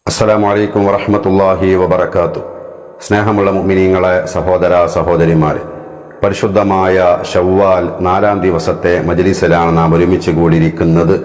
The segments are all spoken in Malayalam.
അസ്സലാമു അലൈക്കും വറഹ്മത്തുള്ളാഹി വബറകാതുഹു. സ്നേഹമുള്ള മുഅ്മിനീങ്ങളെ, സഹോദര സഹോദരിമാരെ, പരിശുദ്ധമായ ശവ്വാൽ 4-ാം ദിവസത്തെ മജ്ലിസിലാണ് നാം ഒരുമിച്ച് കൂടിയിരിക്കുന്നത്.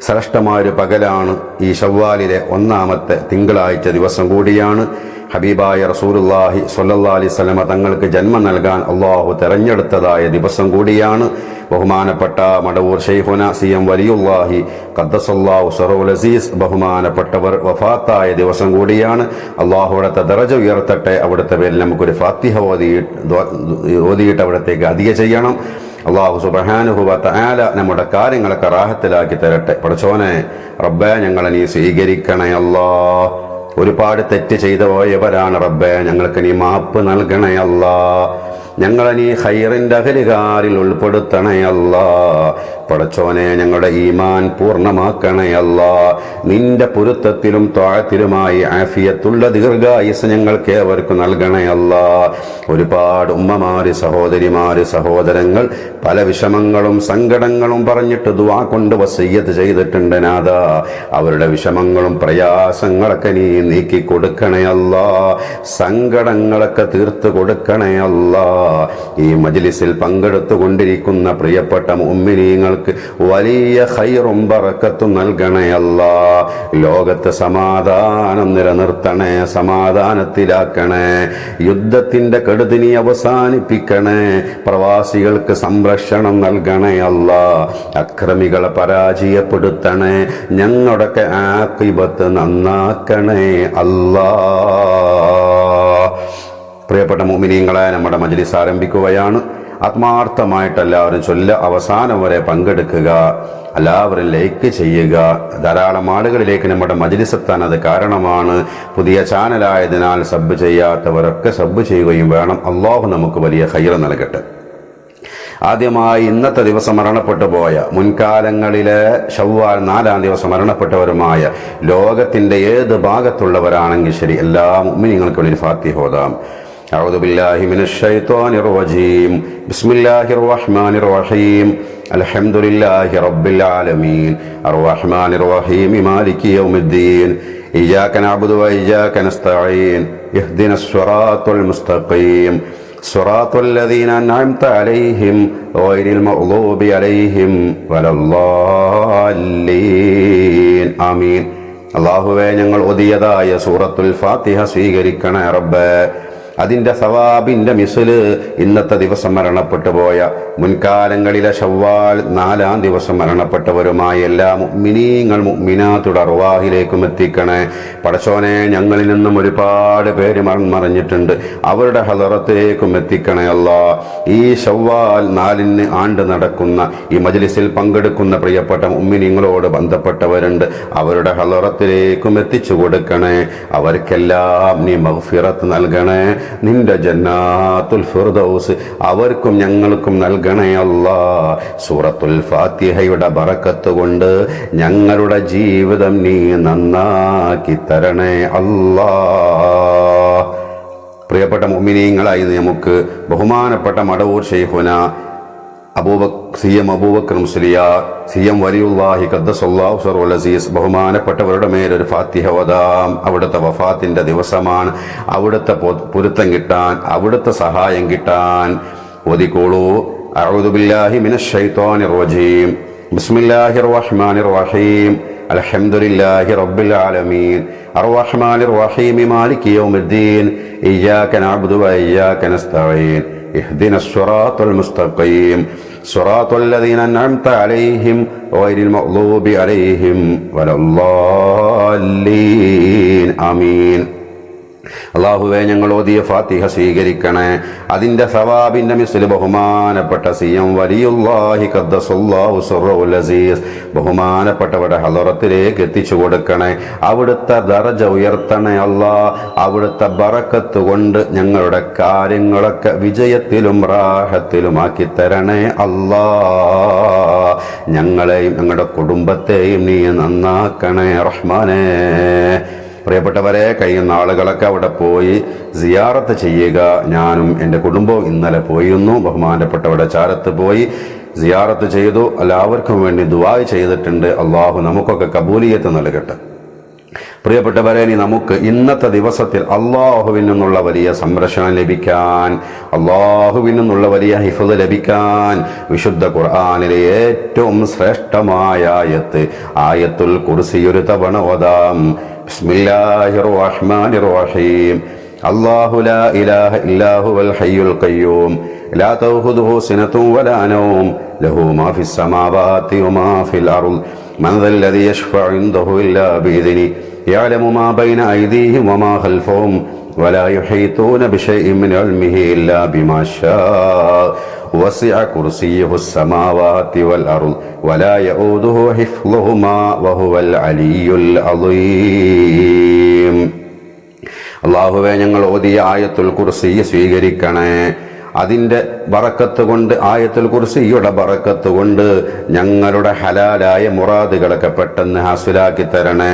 ശ്രേഷ്ഠമായൊരു പകലാണ്. ഈ ശവ്വാലിലെ 1-ാമത്തെ തിങ്കളാഴ്ച ദിവസം കൂടിയാണ്. ഹബീബായ റസൂലുള്ളാഹി സ്വല്ലല്ലാഹി അലൈഹി വസല്ലമ തങ്ങൾക്ക് ജന്മം നൽകാൻ അള്ളാഹു തെരഞ്ഞെടുത്തതായ ദിവസം കൂടിയാണ്. ബഹുമാനപ്പെട്ട മടവൂർ ശൈഖുന സി.എം. വലിയുല്ലാഹി ഖദ്ദസല്ലാഹു സിറഹുൽ അസീസ് ബഹുമാനപ്പെട്ടവർ വഫാത്തായ ദിവസം കൂടിയാണ്. അള്ളാഹു അവിടുത്തെ ദറജ ഉയർത്തട്ടെ. അവിടുത്തെ പേരിൽ നമുക്കൊരു ഫാത്തിഹ ഓതിയിട്ട് അവിടത്തേക്ക് അധിക ചെയ്യണം. അള്ളാഹു സുബ്ഹാനഹു വ തആല നമ്മുടെ കാര്യങ്ങളൊക്കെ റാഹത്തിലാക്കി തരട്ടെ. പടച്ചോനെ റബ്ബേ, ഞങ്ങളെ നീ സ്വീകരിക്കണേ അല്ലാ. ഒരുപാട് തെറ്റ് ചെയ്തു പോയവരാണ് റബ്ബേ, ഞങ്ങൾക്ക് നീ മാപ്പ് നൽകണേ അല്ലാ. ഞങ്ങളെ നീ ഖൈറിന്റെ അഹലുകാരിൽ ഉൾപ്പെടുത്തണേ അല്ലാ. പടച്ചോനെ, ഞങ്ങളുടെ ഈമാൻ പൂർണ്ണമാക്കണേ അല്ലാ. നിന്റെ പൊരുത്തത്തിലും ത്വാഅത്തിലുമായി ആഫിയത്തുള്ള ദീർഘായുസ് ഞങ്ങൾക്ക് ഏവർക്കും നൽകണേ അല്ലാ. ഒരുപാട് ഉമ്മമാര്, സഹോദരിമാര്, സഹോദരങ്ങൾ പല വിഷമങ്ങളും സങ്കടങ്ങളും പറഞ്ഞിട്ട് ദുആ കൊണ്ട് വസിയ്യത്ത് ചെയ്തിട്ടുണ്ട് നാഥാ. അവരുടെ വിഷമങ്ങളും പ്രയാസങ്ങളൊക്കെ നീ നീക്കി കൊടുക്കണേ അല്ലാ. സങ്കടങ്ങളൊക്കെ തീർത്ത് കൊടുക്കണേ അല്ലാ. ഈ മജ്ലിസിൽ പങ്കെടുത്തുകൊണ്ടിരിക്കുന്ന പ്രിയപ്പെട്ട മുഅ്മിനീങ്ങൾക്ക് വലിയ ഖൈറും ബറക്കത്തും നൽകണേ അല്ലാ. ലോകത്ത് സമാധാനം നിലനിർത്തണേ, സമാധാനത്തിലാക്കണേ. യുദ്ധത്തിന്റെ കെടുതി അവസാനിപ്പിക്കണേ. പ്രവാസികൾക്ക് സംരക്ഷണം നൽകണേ അല്ലാ. അക്രമികളെ പരാജയപ്പെടുത്തണേ. ഞങ്ങളുടെയൊക്കെ ആഖിബത്ത് നന്നാക്കണേ അല്ലാ. പ്രിയപ്പെട്ട മുഅ്മിനീങ്ങളെ, നമ്മുടെ മജ്ലിസ് ആരംഭിക്കുകയാണ്. ആത്മാർത്ഥമായിട്ട് എല്ലാവരും അവസാനം വരെ പങ്കെടുക്കുക. എല്ലാവരും ലൈക്ക് ചെയ്യുക. ധാരാളം ആളുകളിലേക്ക് നമ്മുടെ മജ്ലിസ് എത്താൻ അത് കാരണമാണ്. പുതിയ ചാനലായതിനാൽ സബ് ചെയ്യാത്തവരൊക്കെ സബ് ചെയ്യുകയും വേണം. അള്ളാഹു നമുക്ക് വലിയ ഖൈർ നൽകട്ടെ. ആദ്യമായി ഇന്നത്തെ ദിവസം മരണപ്പെട്ടു പോയ, മുൻകാലങ്ങളിലെ ശവ്വാൽ 4-ാം ദിവസം മരണപ്പെട്ടവരുമായ ലോകത്തിന്റെ ഏത് ഭാഗത്തുള്ളവരാണെങ്കിൽ ശരി, എല്ലാ മുഅ്മിനീങ്ങൾക്കും ഒരു ഫാത്തിഹ ഓതാം. أعوذ بالله من الشيطان الرجيم. بسم الله الرحمن الرحيم. الحمد لله رب العالمين الرحمن الرحيم مالك يوم الدين إياك نعبد وإياك نستعين اهدنا الصراط المستقيم صراط الذين أنعمت عليهم غير المغضوب عليهم ولا الضالين آمين. അല്ലാഹുവേ, ഞങ്ങൾ ഓതിയതായ സൂറത്തുൽ ഫാത്തിഹ സ്വീകരിക്കണേ റബ്ബേ. അതിന്റെ സവാബിന്റെ മിസ്ല് ഇന്നത്തെ ദിവസം മരണപ്പെട്ടു പോയ, മുൻകാലങ്ങളിലെ ശവ്വാൽ 4-ാം ദിവസം മരണപ്പെട്ടവരുമായ എല്ലാ മുഅ്മിനീങ്ങൾ മുഅ്മിനാത്തുടെ അർവാഹിലേക്കും എത്തിക്കണേ. പടച്ചോനെ, ഞങ്ങളിൽ നിന്നും ഒരുപാട് പേര് മറഞ്ഞിട്ടുണ്ട്. അവരുടെ ഹളറത്തിലേക്കും എത്തിക്കണേ അല്ലാ. ഈ ശവ്വാൽ 4-ന് ആണ്ട് നടക്കുന്ന ഈ മജ്ലിസിൽ പങ്കെടുക്കുന്ന പ്രിയപ്പെട്ട മുഅ്മിനീങ്ങളോട് ബന്ധപ്പെട്ടവരുണ്ട്. അവരുടെ ഹളറത്തിലേക്കും എത്തിച്ചു കൊടുക്കണേ. അവർക്കെല്ലാം നീ മഗ്ഫിറത്ത് നൽകണേ. നിന്റെ ജന്നാത്തുൽ ഫിർദൗസ് അവർക്കും ഞങ്ങൾക്കും നൽകണേ അല്ലാ. സൂറത്തുൽ ഫാത്തിഹയുടെ ബറക്കത്ത് കൊണ്ട് ഞങ്ങളുടെ ജീവിതം നീ നന്നാക്കി തരണേ അല്ലാ. പ്രിയപ്പെട്ട മുഅ്മിനീങ്ങളായി നമുക്ക് ബഹുമാനപ്പെട്ട മടവൂർ ശൈഖുന സി.എം. അബൂബക്കർ മുസ്ലിയാർ, സി.എം. വലിയുല്ലാഹി ഖദ്ദസല്ലാഹു സിറഹുൽ അസീസ് ബഹുമാനപ്പെട്ടവരുടെ മേലൊരു ഫാത്തിഹ ഓതാം. അവിടുത്തെ വഫാത്തിന്റെ ദിവസമാണ്. അവിടുത്തെ പൊരുത്തം കിട്ടാൻ, അവിടുത്തെ സഹായം കിട്ടാൻ ഓതിക്കോളൂ. അഊദു ബില്ലാഹി മിനശ് ശൈത്വാനിർ റജീം. ബിസ്മില്ലാഹിർ റഹ്മാനിർ റഹീം. അൽഹംദുലില്ലാഹി റബ്ബിൽ ആലമീൻ അർറഹ്മാനിർ റഹീം മാലികി യൗമിദ്ദീൻ ഇയ്യാക നഅ്ബുദു വ ഇയ്യാക നസ്തഈൻ اهدنا الصراط المستقيم صراط الذين أنعمت عليهم غير المغضوب عليهم ولا الضالين آمين. അല്ലാഹുവേ, ഞങ്ങൾ ഓതിയ ഫാത്തിഹ സ്വീകരിക്കണേ. അതിന്റെ സവാബിന്റെ മിസ്ല് ബഹുമാനപ്പെട്ട സി.എം. വലിയുല്ലാഹി ഖദ്ദസല്ലാഹു സിറഹുൽ അസീസ് ബഹുമാനപ്പെട്ടവരുടെ ഹളറത്തിലേക്ക് എത്തിച്ചു കൊടുക്കണേ. അവിടുത്തെ ദറജ ഉയർത്തണേ അല്ലാ. അവിടുത്തെ ബറക്കത്ത് കൊണ്ട് ഞങ്ങളുടെ കാര്യങ്ങളൊക്കെ വിജയത്തിലും റാഹത്തിലുമാക്കി തരണേ അല്ലാ. ഞങ്ങളെയും ഞങ്ങളുടെ കുടുംബത്തെയും നീ നന്നാക്കണേ റഹ്മാനേ. പ്രിയപ്പെട്ടവരെ, കഴിയുന്ന ആളുകളൊക്കെ അവിടെ പോയി സിയാറത്ത് ചെയ്യുക. ഞാനും എൻ്റെ കുടുംബവും ഇന്നലെ പോയിരുന്നു. ബഹുമാനപ്പെട്ടവരുടെ ചാരത്ത് പോയി സിയാറത്ത് ചെയ്തു. എല്ലാവർക്കും വേണ്ടി ദുആ ചെയ്തിട്ടുണ്ട്. അള്ളാഹു നമുക്കൊക്കെ കബൂലിയത്ത് നൽകട്ടെ. പ്രിയപ്പെട്ടവരെ, നമുക്ക് ഇന്നത്തെ ദിവസത്തിൽ അള്ളാഹുവിൽ നിന്നുള്ള വലിയ സംരക്ഷണം ലഭിക്കാൻ, അള്ളാഹുവിൽ നിന്നുള്ള വലിയ ഹിഫ്ള് ലഭിക്കാൻ വിശുദ്ധ ഖുർആനിലെ ഏറ്റവും ശ്രേഷ്ഠമായ ആയത്തുൽ കുർസി ഒരു തവണ ഓതാം. ബിസ്മില്ലാഹിർ റഹ്മാനിർ റഹീം. അല്ലാഹു ലാ ഇലാഹ ഇല്ലാ ഹുവൽ ഹയ്യുൽ ഖയ്യൂം ലാ തഅഖുദുഹു സിനത്തുൻ വലാ നൗം ലഹു മാ ഫിസ് സമാവാതി വമാ ഫിൽ അർദ് മൻ ദല്ലദീ യശ്ഫഉ ഇൻദഹു ഇല്ലാ ബിഇذനിഹി يعلم ما بين أيديهم وما خلفهم ولا يحيطون بشيء من علمه إلا بما شاء وسع كرسيه السماوات والأرض ولا يؤوده حفظهما وهو العلي العظيم. അല്ലാഹുവേ, ഞങ്ങൾ ഓതിയ ആയത്തുൽ കുർസി സ്വീകരിക്കണേ. അതിൻ്റെ ബറക്കത്ത് കൊണ്ട്, ആയത്തുൽ കുർസിയുടെ ബറക്കത്ത് കൊണ്ട് ഞങ്ങളുടെ ഹലാലായ മുറാദുകളൊക്കെ പെട്ടെന്ന് ഹാസിലാക്കി തരണേ.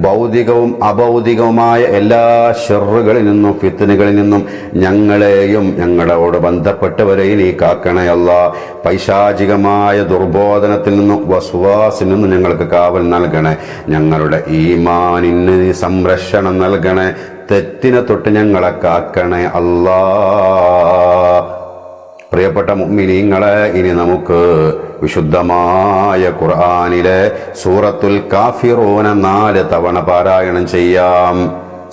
ഭൗതികവും അഭൗതികവുമായ എല്ലാ ഷർറുകളിൽ നിന്നും ഫിത്നകളിൽ നിന്നും ഞങ്ങളെയും ഞങ്ങളോട് ബന്ധപ്പെട്ടവരെയും നീ കാക്കണേ അല്ലാഹ്. പൈശാചികമായ ദുർബോധനത്തിൽ നിന്നും വസ്വാസിൽ നിന്നും ഞങ്ങൾക്ക് കാവൽ നൽകണേ. ഞങ്ങളുടെ ഈമാനിന് നീ സംരക്ഷണം നൽകണേ. തെറ്റിനെ തൊട്ട് ഞങ്ങളെ കാക്കണേ അല്ലാഹ്. പ്രിയപ്പെട്ട മുഅ്മിനീങ്ങളെ, ഇനി നമുക്ക് വിശുദ്ധമായ ഖുർആനിലെ സൂറത്തുൽ കാഫിറൂന 4 തവണ പാരായണം ചെയ്യാം.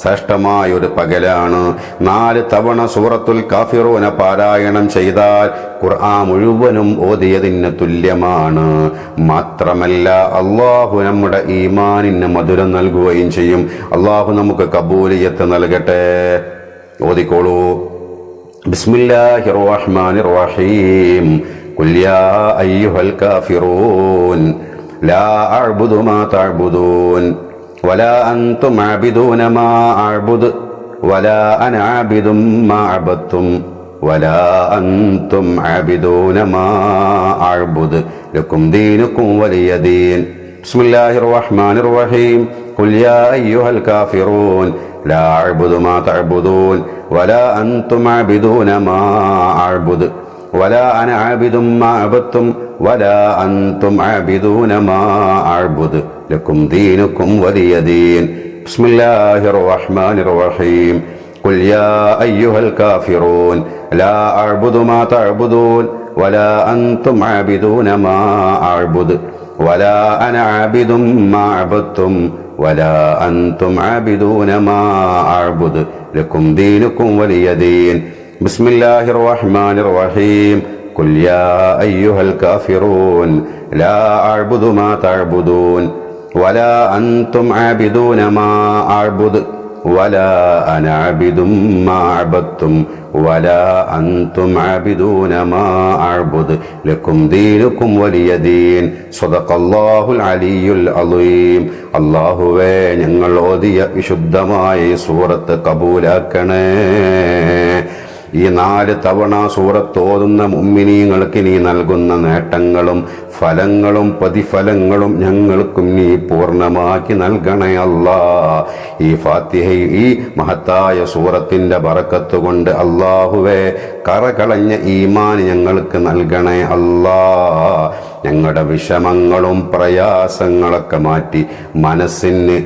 ശ്രേഷ്ഠമായ ഒരു പകലാണ്. 4 തവണ സൂറത്തുൽ കാഫിറൂന പാരായണം ചെയ്താൽ ഖുർആൻ മുഴുവനും ഓതിയതിന് തുല്യമാണ്. മാത്രമല്ല, അള്ളാഹു നമ്മുടെ ഈമാനിന് മധുരം നൽകുകയും ചെയ്യും. അള്ളാഹു നമുക്ക് കബൂലിയത്ത് നൽകട്ടെ. ഓതിക്കോളൂ. ബിസ്മില്ലാഹിർ റഹ്മാനിർ റഹീം. ഖുൽ യാ അയ്യുഹൽ കാഫിറൂൻ ലാ അഅ്ബുദു മാ തഅ്ബുദൂൻ വലാ അൻതും അഅ്ബിദൂന മാ അഅ്ബുദു വലാ അന അഅ്ബിദും മാ അഅ്ബദ്തും വലാ അൻതും അഅ്ബിദൂന മാ അഅ്ബുദു ലക്കും ദീനുക്കും വലിയ ദീൻ. ബിസ്മില്ലാഹിർ റഹ്മാനിർ റഹീം. ഖുൽ യാ അയ്യുഹൽ കാഫിറൂൻ ലാ അഅ്ബുദു മാ തഅ്ബുദൂൻ വലാ അൻതും അഅ്ബിദൂന മാ അഅ്ബുദു വലാ അന അഅ്ബിദും മാ അഅ്ബദ്തും വലാ അൻതും അഅ്ബിദൂന മാ അഅ്ബുദു ലക്കും ദീനുക്കും വലിയ ദീൻ. ബിസ്മില്ലാഹിർ റഹ്മാനിർ റഹീം. ഖുൽ യാ അയ്യുഹൽ കാഫിറൂൻ ലാ അഅ്ബുദു മാ തഅ്ബുദൂൻ വലാ അൻതും അഅ്ബിദൂന മാ അഅ്ബുദു വലാ അന അഅ്ബിദും മാ അഅ്ബദ്തും വലാ അൻതും അഅ്ബിദൂന മാ അഅ്ബുദു ലക്കും ദീനുക്കും വലിയ ദീൻ. ബിസ്മില്ലാഹിർ റഹ്മാനിർ റഹീം. ഖുൽ യാ അയ്യുഹൽ കാഫിറൂൻ ലാ അഅ്ബുദു മാ തഅ്ബുദൂൻ വലാ അൻതും അഅ്ബിദൂന മാ അഅ്ബുദു വലാ അന അഅ്ബിദും മാ അഅ്ബദ്തും വലാ അൻതും അഅ്ബിദൂന മാ അഅ്ബുദു ലക്കും ദീനുക്കും വലിയ ദീൻ. സ്വദഖല്ലാഹുൽ അലിയ്യുൽ അളീം. അല്ലാഹുവേ, ഞങ്ങൾ ഓതിയ വിശുദ്ധമായ സൂറത്ത് കബൂലാക്കണേ. ഈ 4 തവണ സൂറത്ത് ഓതുന്ന മുഅ്മിനീങ്ങൾക്ക് നീ നൽകുന്ന നേട്ടങ്ങളും ഫലങ്ങളും പ്രതിഫലങ്ങളും ഞങ്ങൾക്കും നീ പൂർണ്ണമാക്കി നൽകണേ അല്ലാഹ്. ഈ ഫാത്തിഹ, ഈ മഹത്തായ സൂറത്തിന്റെ ബറക്കത്ത് കൊണ്ട് അല്ലാഹുവേ, കറകളഞ്ഞ ഈമാൻ ഞങ്ങൾക്ക് നൽകണേ അല്ലാഹ്. ഞങ്ങളുടെ വിഷമങ്ങളും പ്രയാസങ്ങളൊക്കെ മാറ്റി മനസ്സിന്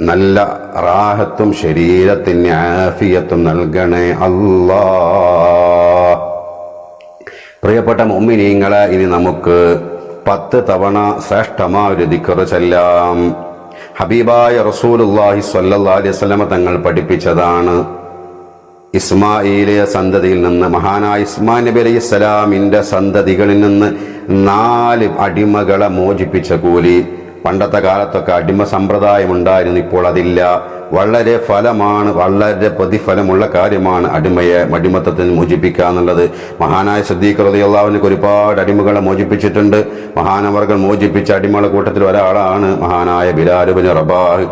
നല്ല റാഹത്തും ശരീരത്തിന് ആഫിയത്തും നൽകണേ അല്ലാഹ്. പ്രിയപ്പെട്ട മുഅ്മിനീങ്ങളെ, ഇനി നമുക്ക് 10 തവണ ശ്രേഷ്ഠമായ ഒരു ദിക്ർ ചൊല്ലാം. ഹബീബായ റസൂലുള്ളാഹി സ്വല്ലല്ലാഹു അലൈഹി വസല്ലമ തങ്ങൾ പഠിപ്പിച്ചതാണ്. ഇസ്മാഈലിയ സന്തതിയിൽ നിന്ന്, മഹാനായ ഇസ്മായിൽ നബി അലൈഹിസ്സലാമിന്റെ സന്തതികളിൽ നിന്ന് 4 അടിമകളെ മോചിപ്പിച്ച കൂലി. പണ്ടത്തെ കാലത്തൊക്കെ അടിമ സമ്പ്രദായം ഉണ്ടായിരുന്നു, ഇപ്പോൾ അതില്ല. വളരെ ഫലമാണ്, വളരെ പ്രതിഫലമുള്ള കാര്യമാണ് അടിമത്തത്തിന് മോചിപ്പിക്കുക എന്നുള്ളത്. മഹാനായ സിദ്ദീഖ് റളിയല്ലാഹു അൻഹു ഒരുപാട് അടിമകളെ മോചിപ്പിച്ചിട്ടുണ്ട്. മഹാനവർകൾ മോചിപ്പിച്ച അടിമകളുടെ കൂട്ടത്തിൽ ഒരാളാണ് മഹാനായ ബിലാൽ ഇബ്നു റബാഹ്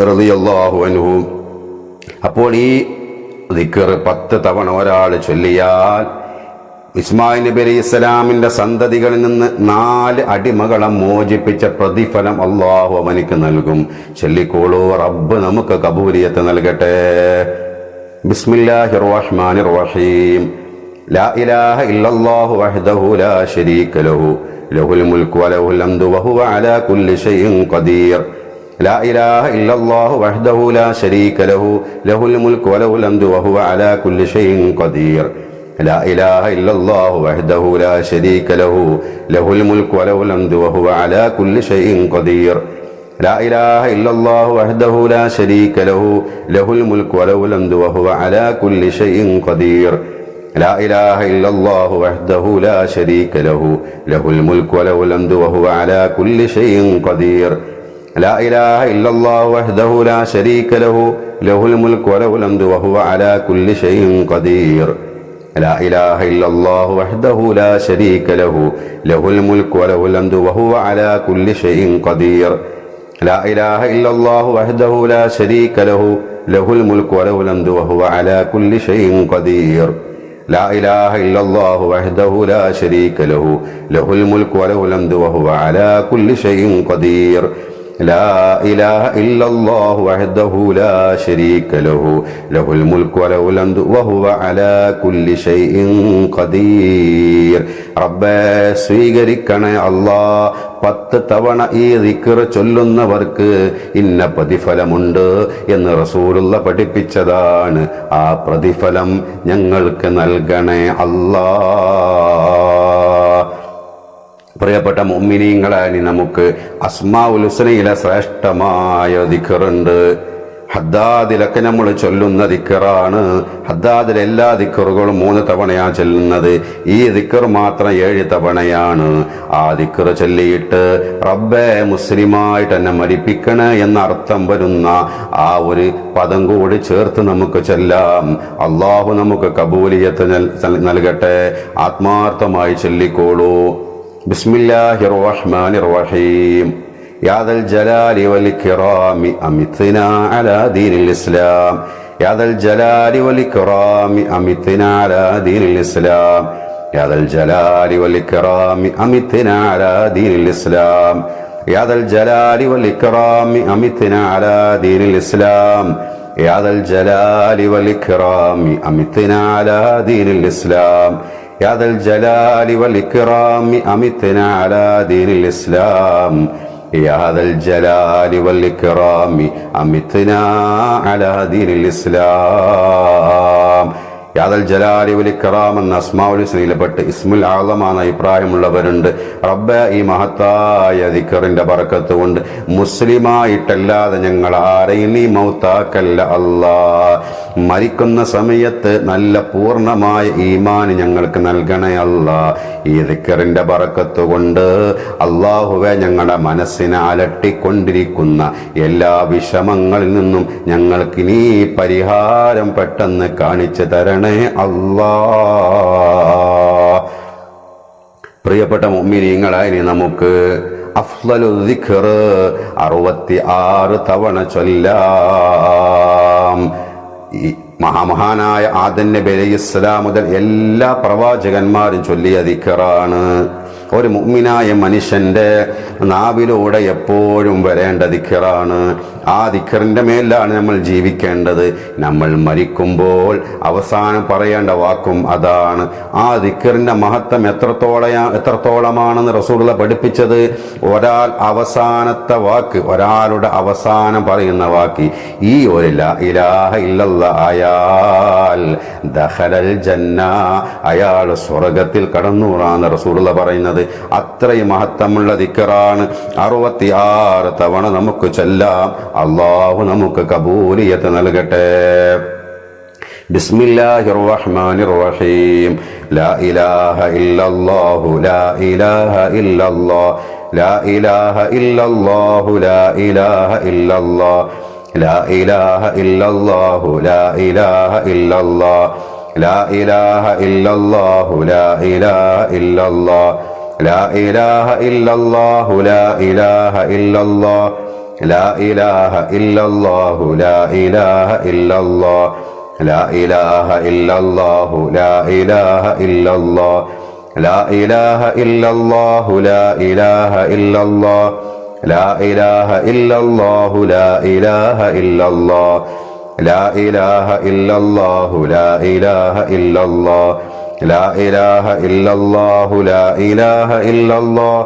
റളിയല്ലാഹു അൻഹു. അപ്പോൾ ഈ ദിക്ർ 10 തവണ ഒരാൾ ചൊല്ലിയാൽ ഇസ്മായിൽ നബി അലൈഹി ഇസ്ലാമിന്റെ സന്തതികളിൽ നിന്ന് 4 അടിമകളെ മോചിപ്പിച്ച പ്രതിഫലം അള്ളാഹു അവനിക്ക് നൽകും. ചൊല്ലിക്കോളൂ. റബ്ബ് നമുക്ക് കബൂലിയത്ത് നൽകട്ടെ. ബിസ്മില്ലാഹിർ റഹ്മാനിർ റഹീം. ലാ ഇലാഹ ഇല്ലല്ലാഹു വഹ്ദഹു ലാ ശരീക ലഹു ലഹുൽ മുൽക്കു വലഹുൽ ഹംദു വഹുവ അലാ കുല്ലി ഷൈഇൻ ഖദീർ. ലാ ഇലാഹ ഇല്ലല്ലാഹു വഹ്ദഹു ലാ ശരീക ലഹു ലഹുൽ മുൽക്കു വലഹുൽ ഹംദു വഹുവ അലാ കുല്ലി ഷൈഇൻ ഖദീർ. ലാ ഇലാഹ ഇല്ലല്ലാഹു വഹ്ദഹു ലാ ശരീക ലഹു ലഹുൽ മുൽക്കു വലഹുൽ ഹംദു വഹുവ അലാ കുല്ലി ഷൈഇൻ ഖദീർ. ലാ ഇലാഹ ഇല്ലല്ലാഹു വഹ്ദഹു ലാ ശരീക ലഹു ലഹുൽ മുൽക്കു വലഹുൽ ഹംദു വഹുവ അലാ കുല്ലി ഷൈഇൻ ഖദീർ. لا إله إلا الله وحده لا شريك له له الملك وله الحمد وهو على كل شيء قدير. لا إله إلا الله وحده لا شريك له له الملك وله الحمد وهو على كل شيء قدير. لا إله إلا الله وحده لا شريك له له الملك وله الحمد وهو على كل شيء قدير. لا إله إلا الله وحده لا شريك له له الملك وله الحمد وهو على كل شيء قدير. لا إله إلا الله وحده لا شريك له له الملك وله الحمد وهو على كل شيء قدير. لا إله إلا الله وحده لا شريك له له الملك وله الحمد وهو على كل شيء قدير. റബ്ബേ സ്വീകരിക്കണേ അല്ലാ. 10 തവണ ഈ ദിക്ർ ചൊല്ലുന്നവർക്ക് ഇന്ന പ്രതിഫലമുണ്ട് എന്ന് റസൂലുള്ള പഠിപ്പിച്ചതാണ്. ആ പ്രതിഫലം ഞങ്ങൾക്ക് നൽകണേ അല്ലാ. പ്രിയപ്പെട്ട മുഅ്മിനീങ്ങളെ, നമുക്ക് അസ്മാഉൽ ഹുസ്നയിലെ ശ്രേഷ്ഠമായ ദിക്റുണ്ട്. ഹദ്ദാദിലൊക്കെ നമ്മൾ ചൊല്ലുന്ന ദിക്റാണ്. ഹദ്ദാദിലെ എല്ലാ ദിക്റുകളും 3 തവണയാണ് ചൊല്ലുന്നത്. ഈ ദിക്ർ മാത്രം 7 തവണയാണ്. ആ ദിക്ർ ചൊല്ലിയിട്ട് റബ്ബേ മുസ്ലിമായിട്ട് എന്നെ മരിപ്പിക്കണേ എന്ന അർത്ഥം വരുന്ന ആ ഒരു പദം കൂടി ചേർത്ത് നമുക്ക് ചൊല്ലാം. അള്ളാഹു നമുക്ക് കബൂലിയത്ത് നൽകട്ടെ. ആത്മാർത്ഥമായി ചൊല്ലിക്കോളൂ. ബിസ്മില്ലാഹിർ റഹ്മാനിർ റഹീം. يا ذا الجلال والإكرام أمتنا على دين الإسلام. يا ذا الجلال والإكرام أمتنا على دين الإسلام. يا ذا الجلال والإكرام أمتنا على دين الإسلام. يا ذا الجلال والإكرام أمتنا على دين الإسلام. يا ذا الجلال والإكرام أمتنا على دين الإسلام. يا ذا الجلال والإكرام أمتنا على دين الإسلام. يا ذا الجلال والإكرام أمتنا على دين الإسلام. യാദൽ ജലാലി വൽ ഇക്റാം എന്ന അസ്മാഉൽ ഹുസ്നയിൽപ്പെട്ട ഇസ്മുൽ ആളമാണ് അഭിപ്രായമുള്ളവരുണ്ട്. റബ്ബേ, ഈ മഹത്തായ ദിക്റിന്റെ ബറക്കത്ത് കൊണ്ട് മുസ്ലിമായിട്ടല്ലാതെ ഞങ്ങൾ ആരെയും നീ മൗത്താക്കല്ല അല്ലാ. മരിക്കുന്ന സമയത്ത് നല്ല പൂർണ്ണമായ ഈമാൻ ഞങ്ങൾക്ക് നൽകണേ അല്ലാ. ഈ ദിക്റിന്റെ ബറക്കത്ത് കൊണ്ട് അല്ലാഹുവേ, ഞങ്ങളുടെ മനസ്സിനെ അലട്ടിക്കൊണ്ടിരിക്കുന്ന എല്ലാ വിഷമങ്ങളിൽ നിന്നും ഞങ്ങൾക്ക് നീ പരിഹാരം പെട്ടെന്ന് കാണിച്ചു തരണേ അല്ലാ. പ്രിയപ്പെട്ട മുഅ്മിനീങ്ങളായി, നമുക്ക് അഫ്ളലു ദിക്ർ 66 തവണ ചൊല്ലാം. ഈ മഹാനായ ആദം നബി അലൈഹിസ്സലാം മുതൽ എല്ലാ പ്രവാചകന്മാരും ചൊല്ലിയ ദിക്റാണ്. ഒരു മുഅ്മിനായ മനുഷ്യന്റെ നാവിലൂടെ എപ്പോഴും വരേണ്ട ദിക്റാണ്. ആ ദിക്റിന്റെ മേലാണ് നമ്മൾ ജീവിക്കേണ്ടത്. നമ്മൾ മരിക്കുമ്പോൾ അവസാനം പറയേണ്ട വാക്കും അതാണ്. ആ ദിക്റിന്റെ മഹത്വം എത്രത്തോളമാണെന്ന് റസൂലുള്ളാഹി പഠിപ്പിച്ചത്. അവസാനത്തെ വാക്ക്, ഒരാളുടെ അവസാനം പറയുന്ന വാക്ക് ഈ ഒരു ലാ ഇലാഹ ഇല്ലല്ലാഹ് ആയാൽ ദഖലൽ ജന്ന, അയാൾ സ്വർഗത്തിൽ കടന്നുറാന്ന് റസൂലുള്ളാഹി പറയുന്നത്. അത്രയും മഹത്വമുള്ള ദിക്റാണ്. 66 തവണ നമുക്ക് ചൊല്ലാം. അല്ലാഹു നമുക്ക് കബൂലിയത്ത് നൽകട്ടെ. ബിസ്മില്ലാഹിർ റഹ്മാനിർ റഹീം. ലാ ഇലാഹ ഇല്ലല്ലാഹു ലാ ഇലാഹ ഇല്ലല്ലാഹ് ലാ ഇലാഹ ഇല്ലല്ലാഹു ലാ ഇലാഹ ഇല്ലല്ലാഹ് ലാ ഇലാഹ ഇല്ലല്ലാഹു ലാ ഇലാഹ ഇല്ലല്ലാഹ് ലാ ഇലാഹ ഇല്ലല്ലാഹു ലാ ഇലാഹ ഇല്ലല്ലാഹ് ലാ ഇലാഹ ഇല്ലല്ലാഹു ലാ ഇലാഹ ഇല്ലല്ലാഹ് ലാ ഇലാഹ ഇല്ലല്ലാഹു ലാ ഇലാഹ ഇല്ലല്ലാഹ് ലാ ഇലാഹ ഇല്ലല്ലാഹു ലാ ഇലാഹ ഇല്ലല്ലാഹ് ലാ ഇലാഹ ഇല്ലല്ലാഹു ലാ ഇലാഹ ഇല്ലല്ലാഹ് ലാ ഇലാഹ ഇല്ലല്ലാഹു ലാ ഇലാഹ ഇല്ലല്ലാഹ് ലാ ഇലാഹ ഇല്ലല്ലാഹു ലാ ഇലാഹ ഇല്ലല്ലാഹ് ലാ ഇലാഹ ഇല്ലല്ലാഹു ലാ ഇലാഹ ഇല്ലല്ലാഹ്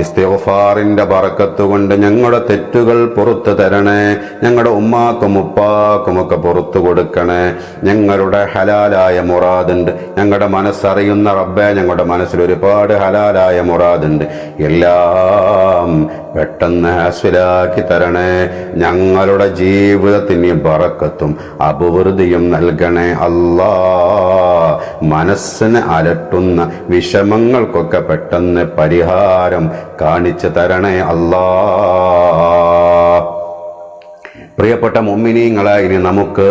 ഇസ്തിഗ്ഫാറിന്റെ ബറക്കത്ത് കൊണ്ട് ഞങ്ങളുടെ തെറ്റുകൾ പുറത്തു തരണേ. ഞങ്ങളുടെ ഉമ്മാക്കും ഉപ്പാക്കും ഒക്കെ പുറത്തു കൊടുക്കണേ. ഞങ്ങളുടെ ഹലാലായ മുറാദുണ്ട്. ഞങ്ങളുടെ മനസ്സറിയുന്ന റബ്ബേ, ഞങ്ങളുടെ മനസ്സിൽ ഒരുപാട് ഹലാലായ മുറാദുണ്ട്. എല്ലാം പെട്ടെന്ന് ഹാസ്വിലാക്കി തരണേ. ഞങ്ങളുടെ ജീവിതത്തിന് ബറക്കത്തും അഭിവൃദ്ധിയും നൽകണേ അല്ലാ. മനസ്സിന് അലട്ടുന്ന വിഷമങ്ങൾക്കൊക്കെ പെട്ടെന്ന് പരിഹാരം കാണിച്ചു തരണേ അല്ലാ. പ്രിയപ്പെട്ട മുഅ്മിനീങ്ങളെ, ഇനി നമുക്ക്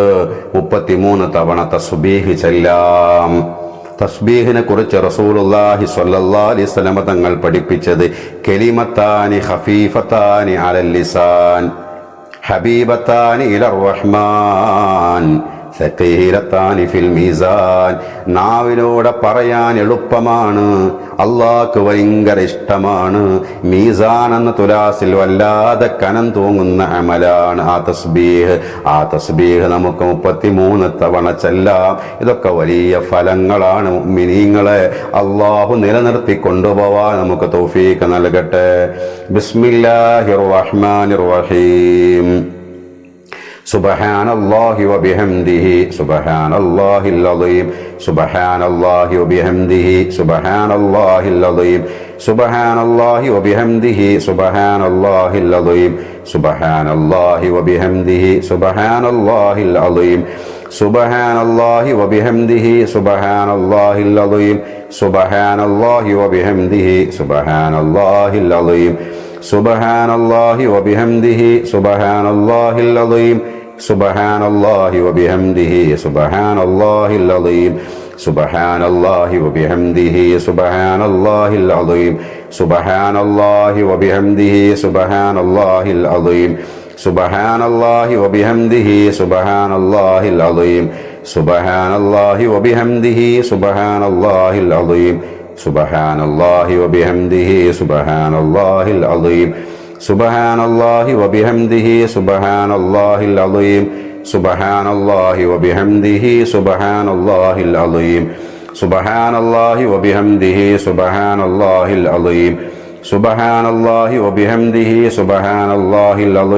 33 തവണ തസ്ബീഹ് ചെല്ലാം. തസ്ബീഹിനെ കുറിച്ച് റസൂലുള്ളാഹി സ്വല്ലല്ലാഹി അലൈഹി വസല്ലം തങ്ങൾ പഠിപ്പിച്ചത് കലിമത്താനി ഖഫീഫത്താനി അലൽ ലിസാൻ ഹബീബത്താനി ഇലർ റഹ്മാൻ സഖീലത്താനി ഫിൽ മീസാൻ. നാവിലൂടെ പറയാൻ എളുപ്പമാണ്, അള്ളാഹ്ക്ക് ഭയങ്കര ഇഷ്ടമാണ്. മീസാൻ എന്ന തുലാസിൽ വല്ലാതെ കനം തൂങ്ങുന്ന അമലാണ് ആ തസ്ബീഹ്. ആ തസ്ബീഹ് നമുക്ക് 33 തവണ ചെല്ലാം. ഇതൊക്കെ വലിയ ഫലങ്ങളാണ്. മുഅ്മിനീങ്ങളെ, അള്ളാഹു നിലനിർത്തി കൊണ്ടുപോവാൻ നമുക്ക് തൗഫീഖ് നൽകട്ടെ. ബിസ്മില്ലാഹിർ റഹ്മാനിർ റഹീം. സുബ്ഹാനല്ലാഹി വബിഹംദിഹി സുബ്ഹാനല്ലാഹിൽ അളീം സുബ്ഹാനല്ലാഹി വബിഹംദിഹി സുബ്ഹാനല്ലാഹിൽ അളീം സുബ്ഹാനല്ലാഹി വബിഹംദിഹി സുബ്ഹാനല്ലാഹിൽ അളീം സുബ്ഹാനല്ലാഹി വബിഹംദിഹി സുബ്ഹാനല്ലാഹിൽ അളീം സുബ്ഹാനല്ലാഹി വബിഹംദിഹി സുബ്ഹാനല്ലാഹിൽ അളീം സുബ്ഹാനല്ലാഹി വബിഹംദിഹി സുബ്ഹാനല്ലാഹിൽ അളീം സുബ്ഹാനല്ലാഹി വബിഹംദിഹി സുബ്ഹാനല്ലാഹിൽ അളീം സുബ്ഹാനല്ലാഹി വബിഹംദിഹി സുബ്ഹാനല്ലാഹിൽ അളീം സുബ്ഹാനല്ലാഹി വബിഹംദിഹി സുബ്ഹാനല്ലാഹിൽ അളീം സുബ്ഹാനല്ലാഹി വബിഹംദിhi സുബ്ഹാനല്ലാഹിൽ അളീം സുബ്ഹാനല്ലാഹി വബിഹംദിhi സുബ്ഹാനല്ലാഹിൽ അളീം സുബ്ഹാനല്ലാഹി വബിഹംദിhi സുബ്ഹാനല്ലാഹിൽ അളീം സുബ്ഹാനല്ലാഹി വബിഹംദിhi സുബ്ഹാനല്ലാഹിൽ അളീം സുബ്ഹാനല്ലാഹി വബിഹംദിhi സുബ്ഹാനല്ലാഹിൽ അളീം സുബ്ഹാനല്ലാഹി വബിഹംദിhi സുബ്ഹാനല്ലാഹിൽ അളീം സുബ്ഹാനല്ലാഹി വബിഹംദിhi സുബ്ഹാനല്ലാഹിൽ അളീം സുബ്ഹാനല്ലാഹി വബിഹംദിhi സുബ്ഹാനല്ലാഹിൽ അളീം സുബ്ഹാനല്ലാഹി വബിഹംദിhi സുബ്ഹാനല്ലാഹിൽ അളീം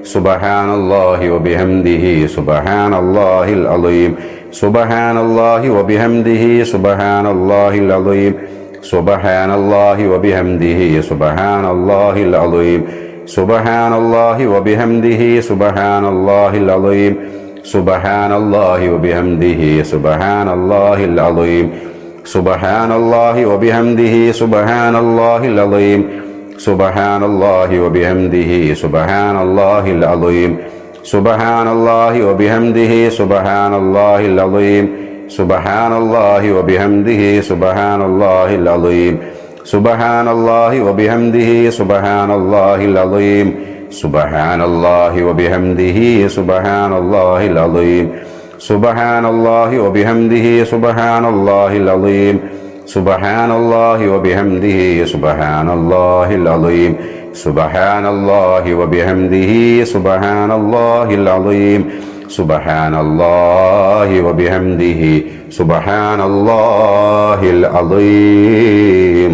സുബ്ഹാനല്ലാഹി വബിഹംദിhi സുബ്ഹാനല്ലാഹിൽ അളീം സുബ്ഹാനല്ലാഹി വബിഹംദിhi സുബ്ഹാനല്ലാഹിൽ അളീം സുബ്ഹാനല്ലാഹി വബിഹംദിhi സുബ്ഹാനല്ലാഹിൽ അളീം സുബ്ഹാനല്ലാഹി വബിഹംദിhi സുബ്ഹാനല്ലാഹിൽ അളീം സുബ്ഹാനല്ലാഹി വബിഹംദിhi സുബ്ഹാനല്ലാഹിൽ അളീം സുബ്ഹാനല്ലാഹി വബിഹംദിhi സുബ്ഹാനല്ലാഹിൽ അളീം സുബ്ഹാനല്ലാഹി വബിഹംദിhi സുബ്ഹാനല്ലാഹിൽ അളീം സുബ്ഹാനല്ലാഹി വബിഹംദിhi സുബ്ഹാനല്ലാഹിൽ അളീം സുബ്ഹാനല്ലാഹി വബിഹംദിhi സുബ്ഹാനല്ലാഹിൽ അളീം സുബ്ഹാനല്ലാഹി വബിഹംദിhi സുബ്ഹാനല്ലാഹിൽ അളീം സുബ്ഹാനല്ലാഹി വബിഹംദിhi സുബ്ഹാനല്ലാഹിൽ അളീം സുബ്ഹാനല്ലാഹി വബിഹംദിhi സുബ്ഹാനല്ലാഹിൽ അളീം സുബ്ഹാനല്ലാഹി വബിഹംദിhi സുബ്ഹാനല്ലാഹിൽ അളീം സുബ്ഹാനല്ലാഹി വബിഹംദിhi സുബ്ഹാനല്ലാഹിൽ അളീം.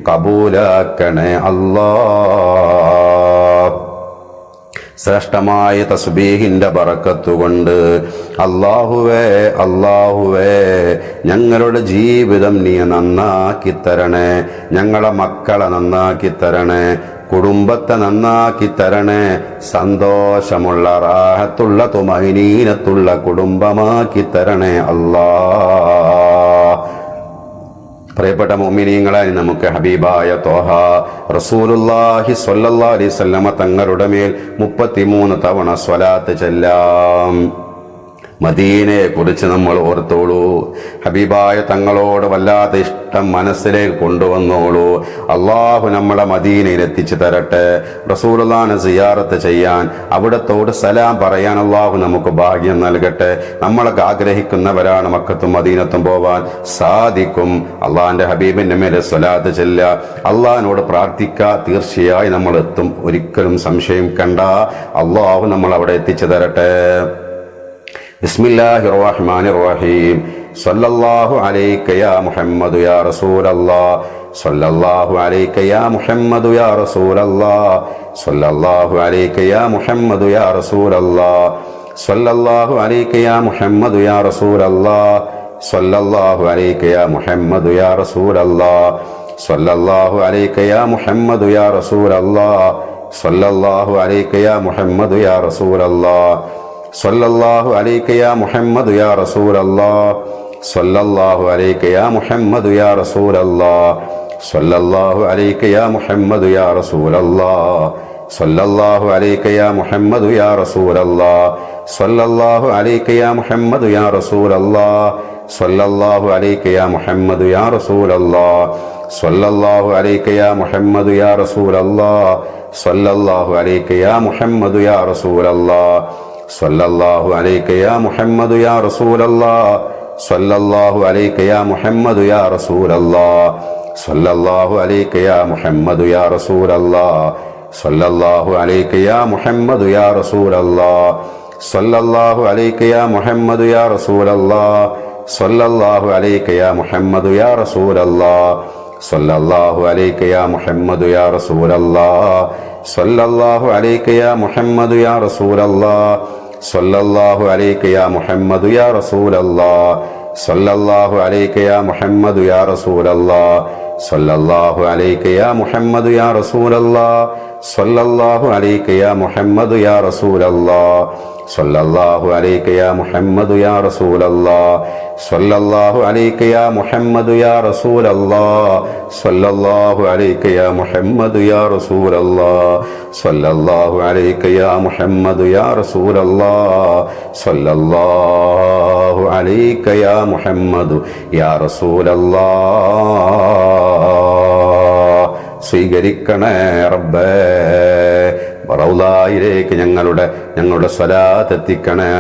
കബൂലാക്കണേ അല്ലാഹ്. ശ്രേഷ്ഠമായ തസ്ബീഹിന്റെ ബറക്കത്തുകൊണ്ട് അല്ലാഹുവേ അല്ലാഹുവേ ഞങ്ങളുടെ ജീവിതം നീ നന്നാക്കി തരണേ. ഞങ്ങളെ മക്കളെ നന്നാക്കി തരണേ. കുടുംബത്തെ നന്നാക്കി തരണേ. സന്തോഷമുള്ള റാഹത്തുള്ള തുമൈനീനത്തുള്ള കുടുംബമാക്കി തരണേ അല്ലാഹ്. പ്രിയപ്പെട്ട മുഅ്മിനീങ്ങളെ, നമുക്ക് ഹബീബായ ത്വാഹ റസൂലുള്ളാഹി സ്വല്ലല്ലാഹി അലൈഹി വസല്ലമ തങ്ങളുടെ മേൽ 33 തവണ സ്വലാത്ത് ചെല്ലാം. മദീനയെ കുറിച്ച് നമ്മൾ ഓർത്തോളൂ. ഹബീബായ തങ്ങളോട് വല്ലാത്ത ഇഷ്ടം മനസ്സിലേക്ക് കൊണ്ടുവന്നോളൂ. അള്ളാഹു നമ്മളെ മദീനയിൽ എത്തിച്ചു തരട്ടെ. റസൂലുള്ളാഹിനെ സിയാറത്ത് ചെയ്യാൻ, അവിടത്തോട് സലാം പറയാൻ അള്ളാഹു നമുക്ക് ഭാഗ്യം നൽകട്ടെ. നമ്മളൊക്കെ ആഗ്രഹിക്കുന്നവരാണ് മക്കത്തും മദീനത്തും പോവാൻ. സാധിക്കും. അള്ളാഹിന്റെ ഹബീബിന്റെ മേലെ സ്വലാത്ത് ചെല്ല, അള്ളാഹിനോട് പ്രാർത്ഥിക്കുക. തീർച്ചയായും നമ്മൾ എത്തും. ഒരിക്കലും സംശയം കണ്ട. അള്ളാഹു നമ്മൾ അവിടെ എത്തിച്ചു തരട്ടെ. ബിസ്മില്ലാഹിർ റഹ്മാനിർ റഹീം. സല്ലല്ലാഹു അലൈക യാ മുഹമ്മദു യാ റസൂലല്ലാഹ് സല്ലല്ലാഹു അലൈക യാ മുഹമ്മദു യാ റസൂലല്ലാഹ് സല്ലല്ലാഹു അലൈക യാ മുഹമ്മദു യാ റസൂലല്ലാഹ് സല്ലല്ലാഹു അലൈക യാ മുഹമ്മദു യാ റസൂലല്ലാഹ് സല്ലല്ലാഹു അലൈക യാ മുഹമ്മദു യാ റസൂലല്ലാഹ് സല്ലല്ലാഹു അലൈക യാ മുഹമ്മദു യാ റസൂലല്ലാഹ് സല്ലല്ലാഹു അലൈക യാ മുഹമ്മദു യാ റസൂലല്ലാഹ് സല്ലല്ലാഹു അലൈക യാ മുഹമ്മദു യാ റസൂലല്ലാഹ് സല്ലല്ലാഹു അലൈക യാ മുഹമ്മദു യാ റസൂലല്ലാഹ് സല്ലല്ലാഹു അലൈക യാ മുഹമ്മദു യാ റസൂലല്ലാഹ് സല്ലല്ലാഹു അലൈക യാ മുഹമ്മദു യാ റസൂലല്ലാഹ് സല്ലല്ലാഹു അലൈക യാ മുഹമ്മദു യാ റസൂലല്ലാഹ് സല്ലല്ലാഹു അലൈക യാ മുഹമ്മദു യാ റസൂലല്ലാഹ് സല്ലല്ലാഹു അലൈക യാ മുഹമ്മദു യാ റസൂലല്ലാഹ് സല്ലല്ലാഹു അലൈക യാ മുഹമ്മദു യാ റസൂലല്ലാഹ് സല്ലല്ലാഹു അലൈക യാ മുഹമ്മദു യാ റസൂലല്ലാഹ് സല്ലല്ലാഹു അലൈക യാ മുഹമ്മദു യാ റസൂലല്ലാഹ് സല്ലല്ലാഹു അലൈക യാ മുഹമ്മദു യാ റസൂലല്ലാഹ് സല്ലല്ലാഹു അലൈക യാ മുഹമ്മദു യാ റസൂലല്ലാഹ് സല്ലല്ലാഹു അലൈക യാ മുഹമ്മദു യാ റസൂലല്ലാഹ് സല്ലല്ലാഹു അലൈക യാ മുഹമ്മദു യാ റസൂലല്ലാഹ് സല്ലല്ലാഹു അലൈക യാ മുഹമ്മദു യാ റസൂലല്ലാഹ് സല്ലല്ലാഹു അലൈക യാ മുഹമ്മദു യാ റസൂലല്ലാഹ് സല്ലല്ലാഹു അലൈക യാ മുഹമ്മദു യാ റസൂലല്ലാഹ് സല്ലല്ലാഹു അലൈക യാ മുഹമ്മദു യാ റസൂലല്ലാഹ് സല്ലല്ലാഹു അലൈക യാ മുഹമ്മദു യാ റസൂലല്ലാഹ് സല്ലല്ലാഹു അലൈക യാ മുഹമ്മദു യാ റസൂലല്ലാഹ് സല്ലല്ലാഹു അലൈക യാ മുഹമ്മദു യാ റസൂലല്ലാഹ് സല്ലല്ലാഹു അലൈക യാ മുഹമ്മദു യാ റസൂലല്ലാഹ് സല്ലല്ലാഹു അലൈക യാ മുഹമ്മദു യാ റസൂലല്ലാഹ് സല്ലല്ലാഹു അലൈക യാ മുഹമ്മദു യാ റസൂലല്ലാഹ് സല്ലല്ലാഹു അലൈക യാ മുഹമ്മദു യാ റസൂലല്ലാഹ്. സ്വീകരിക്കണേ റബ്ബേ, റൗളയിലേക്ക് ഞങ്ങളുടെ സ്വലാത്ത് എത്തിക്കണേ.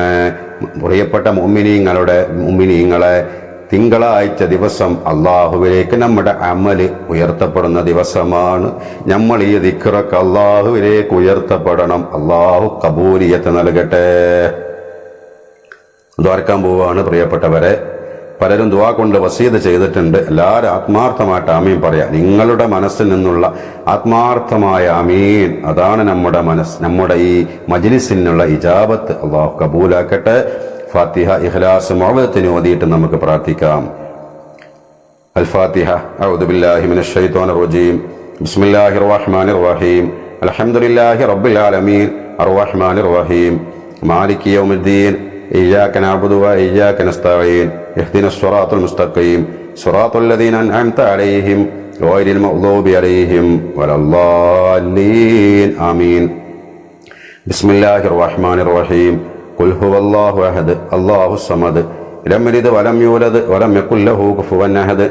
പ്രിയപ്പെട്ട മുഅ്മിനീങ്ങളെ തിങ്കളാഴ്ച ദിവസം അള്ളാഹുവിലേക്ക് നമ്മുടെ അമല് ഉയർത്തപ്പെടുന്ന ദിവസമാണ്. നമ്മൾ ഈ ദിക്റൊക്കെ അള്ളാഹുവിലേക്ക് ഉയർത്തപ്പെടണം. അള്ളാഹു കബൂലിയത്ത് നൽകട്ടെ. ദ്വാരക്കാൻ പോവുകയാണ് പ്രിയപ്പെട്ടവരെ. പലരും ദുആ കൊണ്ട് വസീയത്ത് ചെയ്തിട്ടുണ്ട്. എല്ലാവരും ആത്മാർത്ഥമായിട്ട് ആമീൻ പറയാം. നിങ്ങളുടെ മനസ്സിൽ നിന്നുള്ള ആത്മാർത്ഥമായ ആമീൻ, അതാണ് നമ്മുടെ ഈ മജ്ലിസിനുള്ള ഇജാബത്ത്. അള്ളാഹു കബൂലാക്കട്ടെ. ഫാത്തിഹ, ഇഖ്ലാസ്, മുഅവ്വദത്തിന് ഓതിയിട്ട് നമുക്ക് പ്രാർത്ഥിക്കാം. അൽ ഫാത്തിഹ. അഊദു ബില്ലാഹി മിനശ് ശൈത്വാനിർ റജീം. ബിസ്മില്ലാഹിർ റഹ്മാനിർ റഹീം. അൽഹംദുലില്ലാഹി റബ്ബിൽ ആലമീൻ അർറഹ്മാനിർ റഹീം മാലികി യൗമിദ്ദീൻ ഇയ്യാക നഅ്ബുദു വ ഇയ്യാക നസ്തഈൻ ഇഹ്ദിനസ് സിറാത്തൽ മുസ്തഖീം സിറാത്തൽ ലദീന അൻഅംത അലൈഹിം ഗൈറിൽ മഗ്ദൂബി അലൈഹിം വലദ്ദാല്ലീൻ. ആമീൻ. ബിസ്മില്ലാഹിർ റഹ്മാനിർ റഹീം. ഖുൽ ഹുവല്ലാഹു അഹദ് അല്ലാഹുസ് സമദ് ലം യലിദ് വലം യൂലദ് വലം യകുൽ ലഹു കുഫുവൻ അഹദ്.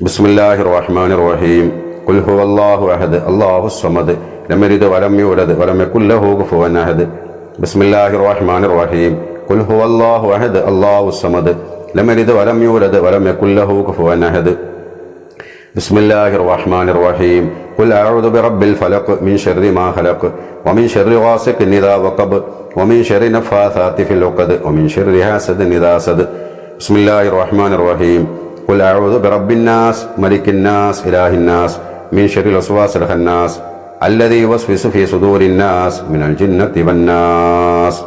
ബിസ്മില്ലാഹിർ റഹ്മാനിർ റഹീം. ഖുൽ ഹുവല്ലാഹു അഹദ് അല്ലാഹുസ് സമദ് ലം യലിദ് വലം യൂലദ് വലം യകുൽ ലഹു കുഫുവൻ അഹദ്. ബിസ്മില്ലാഹിർ റഹ്മാനിർ റഹീം. ഖുൽ ഹുവല്ലാഹു അഹദ് അല്ലാഹുസ് സമദ് ലം യലിദ് വലം യൂലദ് വലം യകുൽ ലഹു കുഫുവൻ അഹദ്. ബിസ്മില്ലാഹിർ റഹ്മാനിർ റഹീം. ഖുൽ അഊദു ബിറബ്ബിൽ ഫലഖ് മിൻ ശർരി മാ ഖലഖ് വമിൻ ശർരി ഗാസിഖിൻ ഇദാ വഖബ് വമിൻ ശർരി നഫാസാതി ഫിൽ ഉഖദ് വമിൻ ശർരി ഹാസിദിൻ ഇദാ ഹസദ്. ബിസ്മില്ലാഹിർ റഹ്മാനിർ റഹീം. ഖുൽ അഊദു ബിറബ്ബിൻ നാസ് മലിക്കിൻ നാസ് ഇലാഹിൻ നാസ് മിൻ ശർരിൽ വസ്വാസിൽ ഖന്നാസ് അല്ലദീ യുവസ്വിസു ഫീ സുദൂരിൻ നാസ് മിനൽ ജിന്നത്തി വൻ നാസ്.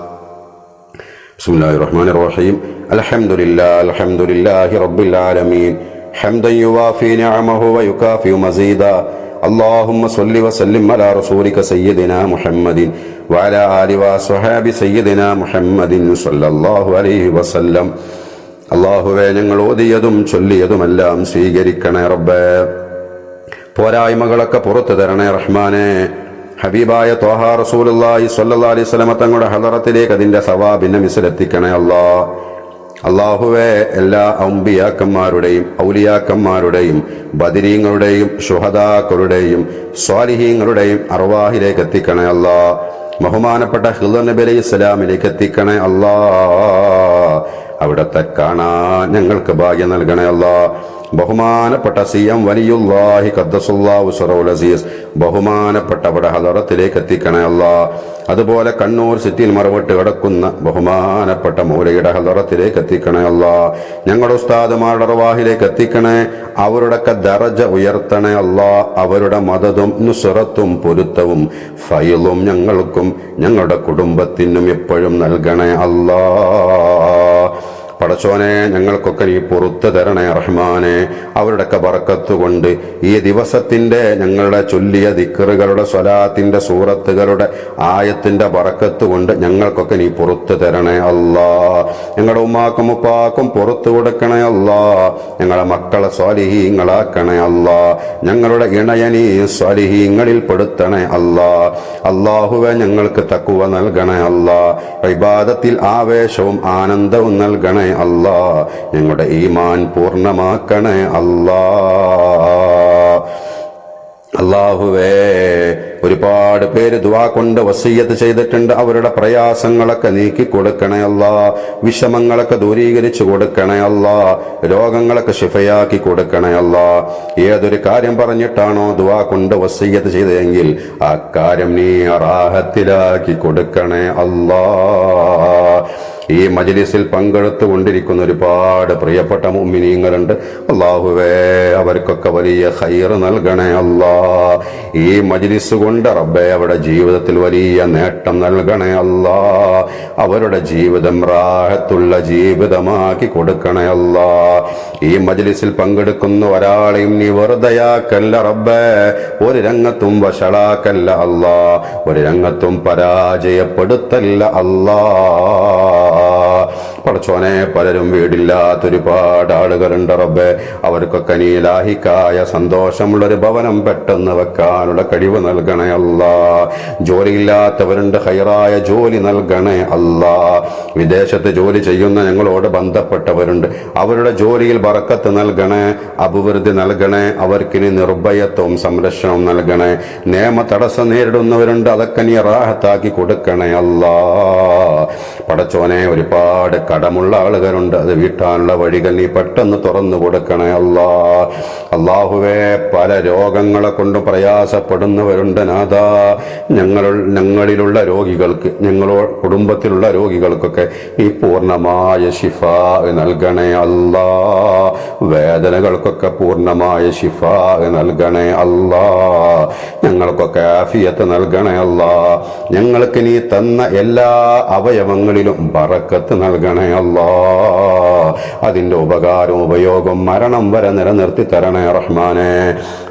ബിസ്മില്ലാഹിർ റഹ്മാനിർ റഹീം. അൽഹംദുലില്ലാഹി റബ്ബിൽ ആലമീൻ ഹംദൻ യുവാഫി നിഅമഹു വയുകാഫിഉ മസീദാ. اللهم صل وسلم على رسولك سيدنا محمد وعلى آله وصحابه سيدنا محمد صلى الله عليه وسلم. അല്ലാഹുവേ, ഞങ്ങൾ ഓതിയതും ചൊല്ലിയതുമെല്ലാം സ്വീകരിക്കണേ റബ്ബേ. പോരായ്മകളൊക്കെ പുറത്തു തരണേ റഹ്മാനെ. ഹബീബായ ത്വാഹ റസൂലുള്ളാഹി സ്വല്ലല്ലാഹു അലൈഹി വസല്ലം തങ്ങളുടെ ഹളറത്തിലേക്ക് അതിന്റെ സവാബിനെ മിസ്ലെത്തിക്കണേ അല്ലാഹ്. അള്ളാഹുവെ, എല്ലാ അമ്പിയാക്കന്മാരുടെയും ഔലിയാക്കന്മാരുടെയും ബദരീങ്ങളുടെയും ശുഹദാക്കളുടെയും സ്വാലിഹീങ്ങളുടെയും അർവാഹിലേക്ക് എത്തിക്കണേ അല്ലാ. ബഹുമാനപ്പെട്ട ഖിദ്ർ നബി അലൈഹി സ്വലാമിലേക്ക് എത്തിക്കണേ അല്ലാ. അവിടത്തെ കാണാൻ ഞങ്ങൾക്ക് ഭാഗ്യം നൽകണേ അല്ലാ. ബഹുമാനപ്പെട്ട CM വലിയുല്ലാഹി ഖദ്ദസുല്ലാഹു സിറഹുൽ അസീസ് ബഹുമാനപ്പെട്ടവരുടെ ഹദറത്തിലേക്ക് എത്തിക്കണേ അല്ലാ. അതുപോലെ കണ്ണൂർ സിറ്റിയിൽ മറവിട്ട് കിടക്കുന്ന ബഹുമാനപ്പെട്ട മൗലയുടെ ഹദറത്തിലേക്ക് എത്തിക്കണേ അല്ലാ. ഞങ്ങളുടെ ഉസ്താദുമാരുടെ റവാഹിലേക്ക് എത്തിക്കണേ, അവരുടെയൊക്കെ ദറജ ഉയർത്തണേ അല്ലാ. അവരുടെ മദതും നുസ്റത്തും പൊരുത്തവും ഫൈളും ഞങ്ങൾക്കും ഞങ്ങളുടെ കുടുംബത്തിനും എപ്പോഴും നൽകണേ അല്ലാ. പടച്ചോനെ, ഞങ്ങൾക്കൊക്കെ നീ പുറത്തു തരണേ റഹ്മാനെ. അവരുടെയൊക്കെ ബറക്കത്ത് കൊണ്ട് ഈ ദിവസത്തിന്റെ ഞങ്ങളുടെ ചൊല്ലിയ ദിക്റുകളുടെ സ്വലാത്തിന്റെ സൂറത്തുകളുടെ ആയത്തിന്റെ ബറക്കത്ത് കൊണ്ട് ഞങ്ങൾക്കൊക്കെ നീ പുറത്തു തരണേ അല്ലാ. ഞങ്ങളുടെ ഉമ്മാക്കും ഉപ്പാക്കും പുറത്തു കൊടുക്കണേ അല്ലാ. ഞങ്ങളുടെ മക്കളെ സ്വാലിഹീങ്ങളാക്കണേ അല്ലാ. ഞങ്ങളുടെ ഇണയനീ സ്വാലിഹീങ്ങളിൽ പെടുത്തണേ അല്ലാ. അല്ലാഹുവെ, ഞങ്ങൾക്ക് തഖ്വ നൽകണേ അല്ലാ. ഇബാദത്തിൽ ആവേശവും ആനന്ദവും നൽകണേ അല്ലാ. ഞങ്ങളുടെ ഈമാൻ പൂർണ്ണമാക്കണേ അല്ലാ. അല്ലാഹുവേ, ഒരുപാട് പേര് ദുആ കൊണ്ട് വസിയ്യത്ത് ചെയ്തിട്ടുണ്ട്. അവരുടെ പ്രയാസങ്ങളൊക്കെ നീക്കി കൊടുക്കണേ അല്ലാ. വിഷമങ്ങളൊക്കെ ദൂരീകരിച്ചു കൊടുക്കണേ അല്ലാ. രോഗങ്ങളൊക്കെ ശിഫയാക്കി കൊടുക്കണേ അല്ലാ. ഏതൊരു കാര്യം പറഞ്ഞിട്ടാണോ ദുആ കൊണ്ട് വസിയ്യത്ത് ചെയ്തതെങ്കിൽ ആ കാര്യം നീ റാഹത്തിലാക്കി കൊടുക്കണേ അല്ലാ. ഈ മജ്ലിസിൽ പങ്കെടുത്തുകൊണ്ടിരിക്കുന്ന ഒരുപാട് പ്രിയപ്പെട്ട മുഅ്മിനീങ്ങളുണ്ട്. അല്ലാഹുവേ, അവർക്കൊക്കെ വലിയ ഖൈർ നൽകണേ അല്ലാ. ഈ മജ്ലിസ് കൊണ്ട് റബ്ബേ അവരുടെ ജീവിതത്തിൽ വലിയ നേട്ടം നൽകണേ അല്ലാ. അവരുടെ ജീവിതം റാഹത്തുള്ള ജീവിതമാക്കി കൊടുക്കണേ അല്ലാ. ഈ മജ്ലിസിൽ പങ്കെടുക്കുന്ന ഒരാളെയും നീ വെറുതെയാക്കല്ല റബ്ബേ. ഒരു രംഗത്തും വഷളാക്കല്ല അല്ലാ. ഒരു രംഗത്തും പരാജയപ്പെടുത്തല്ല അല്ലാ. പടച്ചോനെ, പലരും വീടില്ലാത്തൊരുപാട് ആളുകളുണ്ട് റബ്ബേ. അവർക്കൊക്കെ നീ ലാഹിക്കായ സന്തോഷമുള്ളൊരു ഭവനം പെട്ടെന്ന് വെക്കാനുള്ള കഴിവ് നൽകണേ അല്ലാ. ജോലിയില്ലാത്തവരുണ്ട്, ഹൈറായ ജോലി നൽകണേ അല്ലാ. വിദേശത്ത് ജോലി ചെയ്യുന്ന ഞങ്ങളോട് ബന്ധപ്പെട്ടവരുണ്ട്, അവരുടെ ജോലിയിൽ ബറക്കത്ത് നൽകണേ, അഭിവൃദ്ധി നൽകണേ. അവർക്കിനി നിർഭയത്വവും സംരക്ഷണവും നൽകണേ. നിയമ തടസ്സം നേരിടുന്നവരുണ്ട്, അതൊക്കെ നീ റാഹത്താക്കി കൊടുക്കണേ അല്ലാ. പടച്ചോനെ, ഒരുപാട് കടമുള്ള ആളുകളുണ്ട്, അത് വീട്ടാനുള്ള വഴികൾ നീ പെട്ടെന്ന് തുറന്നു കൊടുക്കണേ അല്ലാ. അല്ലാഹുവേ, പല രോഗങ്ങളെ കൊണ്ട് പ്രയാസപ്പെടുന്നവരുണ്ട് നാഥാ. ഞങ്ങളിലുള്ള രോഗികൾക്ക്, ഞങ്ങളോ കുടുംബത്തിലുള്ള രോഗികൾക്കൊക്കെ ഈ പൂർണ്ണമായ ശിഫ നൽകണേ അല്ലാ. വേദനകൾക്കൊക്കെ പൂർണ്ണമായ ശിഫ നൽകണേ അല്ലാ. ഞങ്ങൾക്കൊക്കെ ആഫിയത്ത് നൽകണേ അല്ലാ. ഞങ്ങൾക്ക് നീ തന്ന എല്ലാ അവയവങ്ങളിലും ബറക്കത്ത് നൽകണേ അല്ലാ. അതിന്റെ ഉപകാരവും ഉപയോഗം മരണം വരെ നിലനിർത്തി തരണേ റഹ്മാനെ.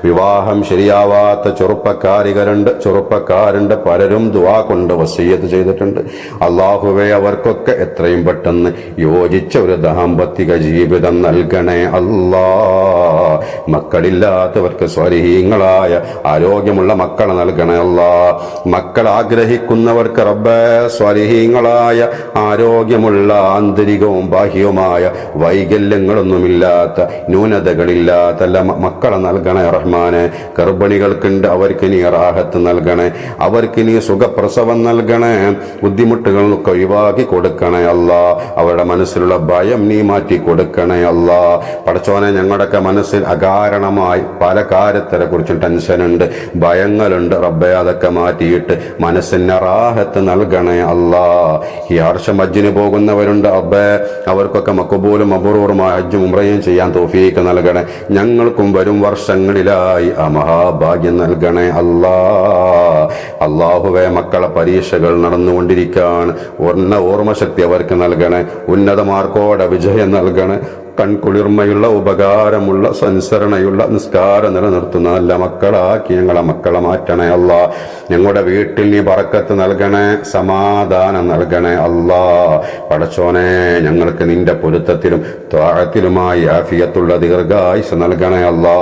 വിവാഹം ശരിയാവാത്ത ചെറുപ്പക്കാരുണ്ട്, പലരും ദുആ കൊണ്ട് വസിയ്യത്ത് ചെയ്തിട്ടുണ്ട്. അല്ലാഹുവേ, അവർക്കൊക്കെ എത്രയും പെട്ടെന്ന് യോജിച്ച ഒരു ദാമ്പത്തിക ജീവിതം നൽകണേ അല്ലാ. മക്കളില്ലാത്തവർക്ക് സ്വാലിഹീങ്ങളായ ആരോഗ്യമുള്ള മക്കളെ നൽകണേ അല്ലാ. മക്കൾ ആഗ്രഹിക്കുന്നവർക്ക് റബ്ബേ സ്വാലിഹീങ്ങളായ ആരോഗ്യമുള്ള ആന്തരികവും ബാഹ്യവുമായ വൈകല്യങ്ങളൊന്നുമില്ലാത്ത, ന്യൂനതകളില്ലാത്ത മക്കളെ നൽകണേ റഹ്മാനെ. ഗർഭിണികൾക്കുണ്ട്, അവർക്ക് നീ റാഹത്ത് നൽകണേ. അവർക്ക് നീ സുഖപ്രസവം നൽകണേ. ബുദ്ധിമുട്ടുകളൊക്കെ ഒഴിവാക്കി കൊടുക്കണേ അല്ലാ. അവരുടെ മനസ്സിലുള്ള ഭയം നീ മാറ്റി കൊടുക്കണേ അല്ലാ. പടച്ചോനെ, ഞങ്ങളുടെയൊക്കെ മനസ്സിൽ അകാരണമായി പല കാര്യത്തിനെ കുറിച്ചും ടെൻഷനുണ്ട്, ഭയങ്ങളുണ്ട് റബ്ബേ. അതൊക്കെ മാറ്റിയിട്ട് മനസ്സിന് റാഹത്ത് നൽകണേ അല്ലാ. ഈ വർഷം ഹജ്ജിന് പോകുന്നവരുണ്ട് റബ്ബേ, അവർക്കൊക്കെ മഖബൂലും മബ്റൂറുമായ ഹജ്ജും ഉംറയും ചെയ്യാൻ തൗഫീഖ് നൽകണേ. ഞങ്ങൾക്കും വരും വർഷങ്ങളിലായി ആ മഹാഭാഗ്യം നൽകണേ അല്ലാ. അല്ലാഹുവേ, മക്കളെ പരീക്ഷകൾ നടന്നുകൊണ്ടിരിക്കുകയാണ്. ഓർമ്മശക്തി അവർക്ക് നൽകണേ. ഉന്നത മാർക്കോടെ വിജയം നൽകണേ. കൺകുളിർമയുള്ള, ഉപകാരമുള്ള, സംസരണയുള്ള നിസ്കാരം നിലനിർത്തുന്ന നല്ല മക്കളാക്കി ഞങ്ങളെ മക്കളെ മാറ്റണേ അല്ലാ. ഞങ്ങളുടെ വീട്ടിൽ നീ ബറക്കത്ത് നൽകണേ, സമാധാനം നൽകണേ അല്ലാ. പടച്ചോനെ, ഞങ്ങൾക്ക് നിന്റെ പൊരുത്തത്തിലും ത്വാഅത്തിലുമായി ആഫിയത്തുള്ള ദീർഘായുസ്സ് നൽകണേ അല്ലാ.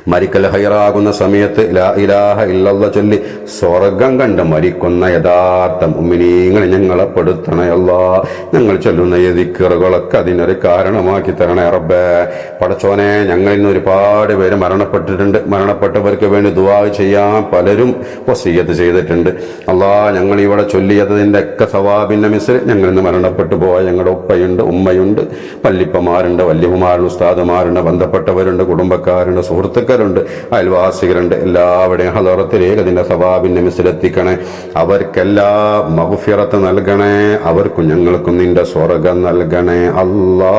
മരിക്കൽ ഹൈറാകുന്ന സമയത്ത് ലാ ഇലാഹ ഇല്ലല്ലാഹ് ചൊല്ലി സ്വർഗം കണ്ട് മരിക്കുന്ന യഥാർത്ഥ മുഅ്മിനീങ്ങളെ ഞങ്ങളെ പെടുത്തണേ അല്ലാഹ്. ഞങ്ങൾ ചൊല്ലുന്ന ഈ ദിക്റുകളൊക്കെ അതിനൊരു കാരണമാക്കി തരണേ റബ്ബേ. പടച്ചോനെ, ഞങ്ങളിൽ നിന്ന് ഒരുപാട് പേര് മരണപ്പെട്ടിട്ടുണ്ട്. മരണപ്പെട്ടവർക്ക് വേണ്ടി ദുആ ചെയ്യാൻ പലരും വസിയ്യത്ത് ചെയ്തിട്ടുണ്ട്. അല്ലാഹ്, ഞങ്ങൾ ഇവിടെ ചൊല്ലിയതിന്റെ ഒക്കെ സവാബിന്റെ മിസ്ൽ ഞങ്ങളിൽ നിന്ന് മരണപ്പെട്ടു പോയ ഞങ്ങളുടെ ഉപ്പയുണ്ട്, ഉമ്മയുണ്ട്, വല്ലിപ്പമാരുണ്ട്, വല്യമ്മമാരുണ്ട്, ഉസ്താദുമാരുണ്ട്, ബന്ധപ്പെട്ടവരുണ്ട്, കുടുംബക്കാരുണ്ട്, സുഹൃത്തുക്കളുണ്ട്, അയൽവാസികളുണ്ട്. എല്ലാവരുടെയും ഹളറത്തിലേക്ക് അതിന്റെ സവാബിന്റെ മിസിലെത്തിക്കണേ. അവർക്കെല്ലാം മഗ്ഫിറത്ത് നൽകണേ. അവർക്കും ഞങ്ങൾക്കും നിന്റെ സ്വർഗം നൽകണേ അല്ലാ.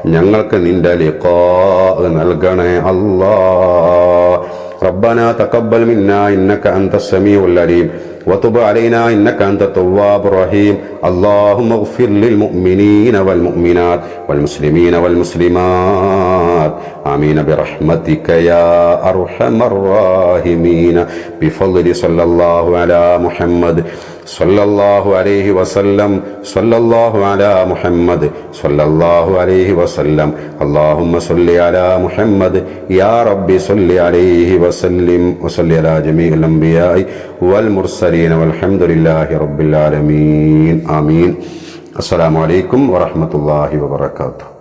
ഞങ്ങൾക്ക് നിന്റെ ലിഖാ നൽകണേ അല്ലാ. ربنا تقبل منا إنك أنت السميع العليم وتب علينا إنك أنت التواب الرحيم. اللهم اغفر للمؤمنين والمؤمنات والمسلمين والمسلمات آمين برحمتك يا أرحم الراحمين. بفضل صلى الله على محمد صلى الله عليه وسلم صلى الله على محمد صلى الله عليه وسلم. اللهم صل على محمد يا رب صل عليه وسلم وصل على جميع الأنبياء والمرسلين والحمد لله رب العالمين. آمين. السلام عليكم ورحمة الله وبركاته.